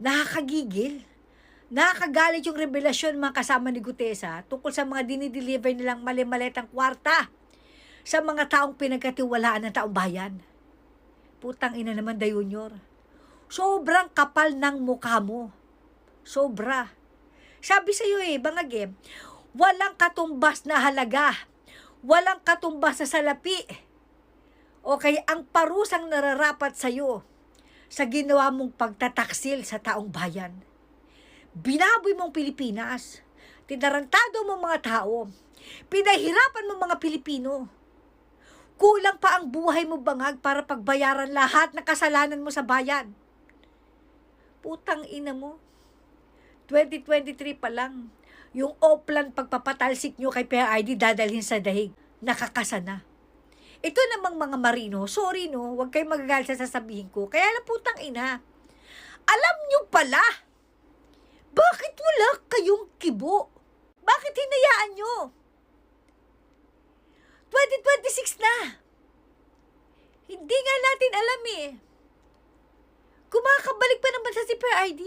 Nakakagigil. Nakakagalit yung revelasyon mga kasama ni Gutesa tungkol sa mga dinideliver nilang mali-maletang kwarta sa mga taong pinagkatiwalaan ng taong bayan. Putang ina naman, Da Junior. Sobrang kapal ng mukha mo. Sobra. Sabi sa'yo bangag walang katumbas na halaga. Walang katumbas na salapi. Okay, ang parusang nararapat sa'yo sa ginawa mong pagtataksil sa taong bayan. Binaboy mong Pilipinas. Tinarantado mong mga tao. Pinahirapan mong mga Pilipino. Kulang pa ang buhay mo bangag para pagbayaran lahat ng kasalanan mo sa bayan. Putang ina mo. 2023 pa lang, yung oplan pagpapatalsik nyo kay PRD dadalhin sa dahig. Nakakasa na. Ito namang mga marino, sorry no, huwag kayong magagalit sa sasabihin ko. Kaya lang putang ina, alam nyo pala, bakit wala kayong kibo? Bakit hinayaan nyo? 2026 na. Hindi nga natin alam Kumakabalik pa naman sa si PRD.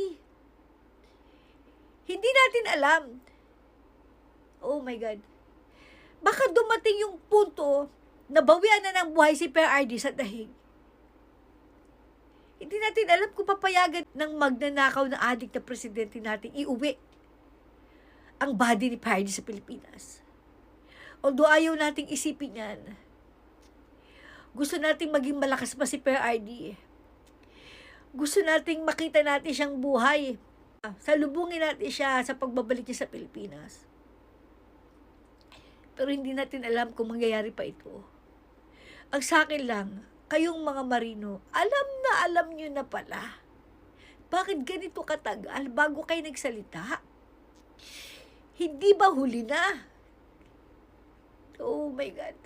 Hindi natin alam. Oh my God. Baka dumating yung punto na bawian na ng buhay si PRD sa dahig. Hindi natin alam kung papayagan ng magnanakaw na adik na presidente natin iuwi ang body ni PRD sa Pilipinas. Although ayaw nating isipin yan, gusto nating maging malakas pa si PRD. Gusto nating makita natin siyang buhay. Salubungin natin siya sa pagbabalik niya sa Pilipinas. Pero hindi natin alam kung mangyayari pa ito. Ang sa akin lang, kayong mga marino, alam nyo na pala. Bakit ganito katagal bago kayo nagsalita? Hindi ba huli na? Oh my God.